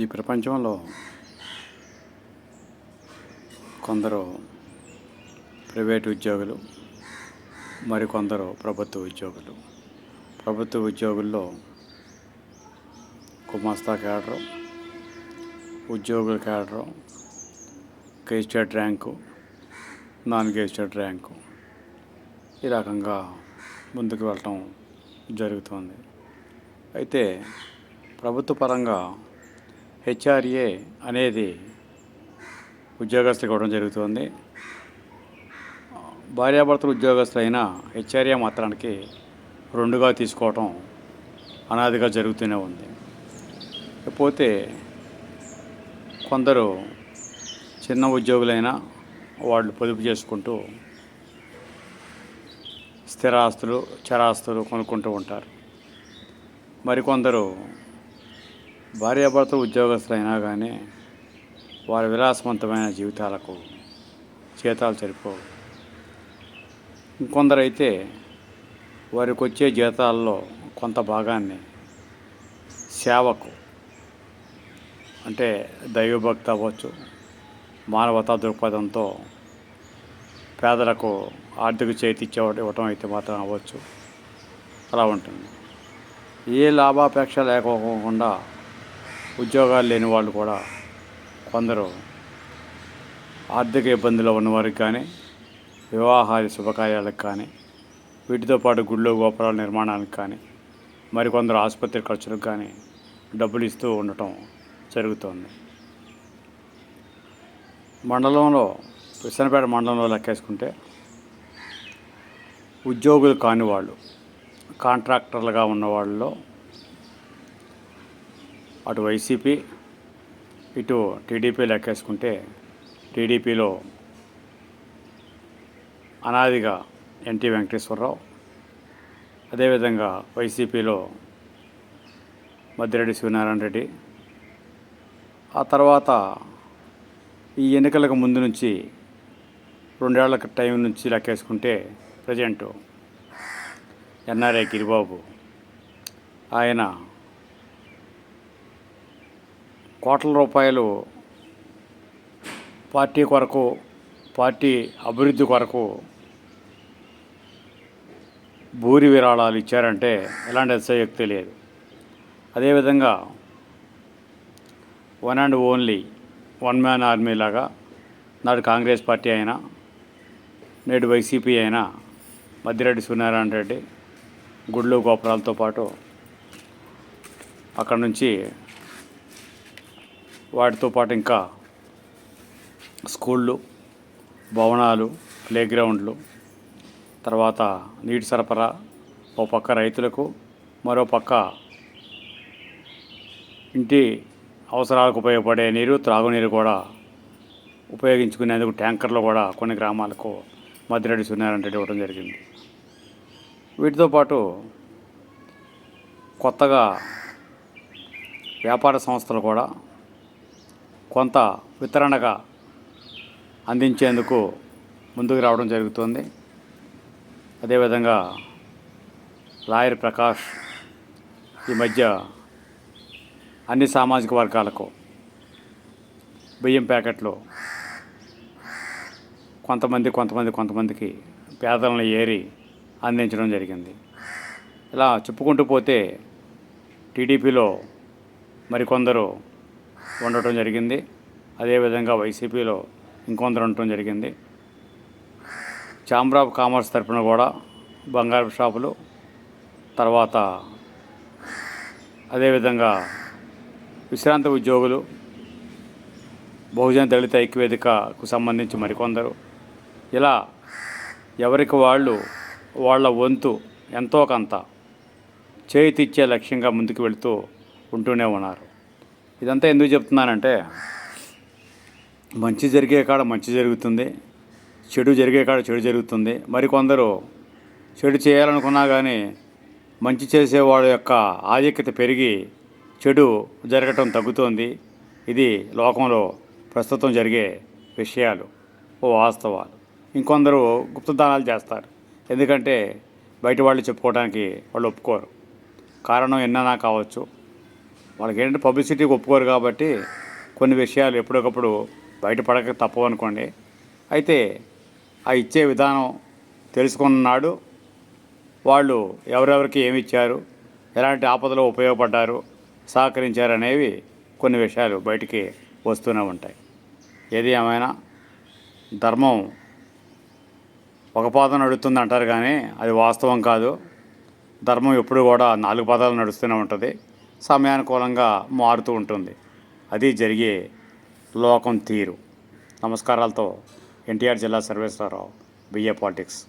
ఈ ప్రపంచంలో కొందరు ప్రైవేట్ ఉద్యోగులు, మరికొందరు ప్రభుత్వ ఉద్యోగులు. ప్రభుత్వ ఉద్యోగుల్లో గుమాస్తా క్యాడరు, ఉద్యోగుల cadre, gazetted rank, non gazetted rank, ఈ రకంగా ముందుకు వెళ్ళటం జరుగుతుంది. అయితే ప్రభుత్వ పరంగా హెచ్ఆర్ఏ అనేది ఉద్యోగస్తులకు ఇవ్వడం జరుగుతుంది. భార్యాభర్తలు ఉద్యోగస్తులైన హెచ్ఆర్ఏ మాత్రానికి 2గా తీసుకోవటం అనాదిగా జరుగుతూనే ఉంది. పోతే కొందరు చిన్న ఉద్యోగులైనా వాళ్ళు పొదుపు చేసుకుంటూ స్థిరాస్తులు, చరాస్తులు కొనుక్కుంటూ ఉంటారు. మరికొందరు భార్యాభర్తలు ఉద్యోగస్తులైనా కానీ వారి విలాసవంతమైన జీవితాలకు జీతాలు సరిపోవు. ఇంకొందరైతే వారికి వచ్చే జీతాల్లో కొంత భాగాన్ని సేవకు, అంటే దైవభక్తి అవ్వచ్చు, మానవతా దృక్పథంతో పేదలకు ఆర్థిక చేతి ఇవ్వటం అయితే మాత్రం అవ్వచ్చు. అలా ఉంటుంది. ఏ లాభాపేక్ష లేకోకుండా ఉద్యోగాలు లేని వాళ్ళు కూడా కొందరు ఆర్థిక ఇబ్బందులు ఉన్నవారికి కానీ, వివాహాది శుభకార్యాలకు కానీ, వీటితో పాటు గుళ్ళు గోపురాల నిర్మాణానికి కానీ, మరికొందరు ఆసుపత్రి ఖర్చులకు కానీ డబ్బులు ఇస్తూ ఉండటం జరుగుతుంది. మండలంలో, విసనపేట మండలంలో లెక్కేసుకుంటే ఉద్యోగులు కాని వాళ్ళు, కాంట్రాక్టర్లుగా ఉన్న వాళ్ళలో అటు వైసీపీ ఇటు టీడీపీ లెక్కేసుకుంటే టీడీపీలో అనాదిగా ఎన్టీ వెంకటేశ్వరరావు, అదేవిధంగా వైసీపీలో మద్దిరెడ్డి శివనారాయణ రెడ్డి, ఆ తర్వాత ఈ ఎన్నికలకు ముందు నుంచి 2 ఏళ్ల టైం నుంచి లెక్కేసుకుంటే ప్రజెంటు ఎన్ఆర్ఐ గిరిబాబు, ఆయన కోట్ల రూపాయలు పార్టీ కొరకు, పార్టీ అభివృద్ధి కొరకు భూరి విరాళాలు ఇచ్చారంటే ఎలాంటి అతిశయోక్తి లేదు. అదేవిధంగా one and only one man army లాగా నాడు కాంగ్రెస్ పార్టీ అయినా నేడు వైసీపీ అయినా మద్దిరెడ్డి సూర్యనారాయణ రెడ్డి గుళ్ళు గోపురాలతో పాటు అక్కడ నుంచి వాటితో పాటు ఇంకా స్కూళ్ళు, భవనాలు, ప్లే గ్రౌండ్లు, తర్వాత నీటి సరఫరా, ఓ పక్క రైతులకు, మరో పక్క ఇంటి అవసరాలకు ఉపయోగపడే నీరు, త్రాగునీరు కూడా ఉపయోగించుకునేందుకు ట్యాంకర్లు కూడా కొన్ని గ్రామాలకు మద్దిరెడ్డి సూర్యనారాయణ రెడ్డి ఇవ్వడం జరిగింది. వీటితో పాటు కొత్తగా వ్యాపార సంస్థలు కూడా కొంత వితరణగా అందించేందుకు ముందుకు రావడం జరుగుతుంది. అదేవిధంగా లాయర్ ప్రకాష్ ఈ మధ్య అన్ని సామాజిక వర్గాలకు బియ్యం ప్యాకెట్లు కొంతమందికి పేదలను ఏరి అందించడం జరిగింది. ఇలా చెప్పుకుంటూ పోతే టీడీపీలో మరికొందరు ఉండటం జరిగింది. అదేవిధంగా వైసీపీలో ఇంకొందరు ఉండటం జరిగింది. ఛాంబర్ ఆఫ్ కామర్స్ తరఫున కూడా బంగారు షాపులు, తర్వాత అదేవిధంగా విశ్రాంతి ఉద్యోగులు, బహుజన దళిత ఐక్యవేదికకు సంబంధించి మరికొందరు, ఇలా ఎవరికి వాళ్ళు వాళ్ళ వంతు ఎంతో కొంత చేతిచ్చే లక్ష్యంగా ముందుకు వెళుతూ ఉంటూనే ఉన్నారు. ఇదంతా ఎందుకు చెప్తున్నానంటే, మంచి జరిగే కాడ మంచి జరుగుతుంది, చెడు జరిగే కాడ చెడు జరుగుతుంది. మరికొందరు చెడు చేయాలనుకున్నా కానీ మంచి చేసేవాడు యొక్క ఆధిక్యత పెరిగి చెడు జరగటం తగ్గుతోంది. ఇది లోకంలో ప్రస్తుతం జరిగే విషయాలు, వాస్తవాలు. ఇంకొందరు గుప్తదానాలు చేస్తారు. ఎందుకంటే బయట వాళ్ళు చెప్పుకోవడానికి వాళ్ళు ఒప్పుకోరు. కారణం ఎన్నైనా కావచ్చు. వాళ్ళకి ఏంటంటే పబ్లిసిటీకి ఒప్పుకోరు కాబట్టి కొన్ని విషయాలు ఎప్పటికప్పుడు బయటపడక తప్పవు అనుకోండి. అయితే ఆ ఇచ్చే విధానం తెలుసుకున్నాడు వాళ్ళు ఎవరెవరికి ఏమి ఇచ్చారు, ఎలాంటి ఆపదలో ఉపయోగపడ్డారు, సహకరించారు అనేవి కొన్ని విషయాలు బయటికి వస్తూనే ఉంటాయి. ఏది ఏమైనా ధర్మం ఒక పాదం నడుస్తుంది అంటారు కానీ అది వాస్తవం కాదు. ధర్మం ఎప్పుడు కూడా 4 పాదాలు నడుస్తూనే ఉంటుంది, సమయానుకూలంగా మారుతూ ఉంటుంది. అది జరిగే లోకం తీరు. నమస్కారాలతో ఎన్టీఆర్ జిల్లా సర్వేశ్వరరావు, బిఏ పాలిటిక్స్.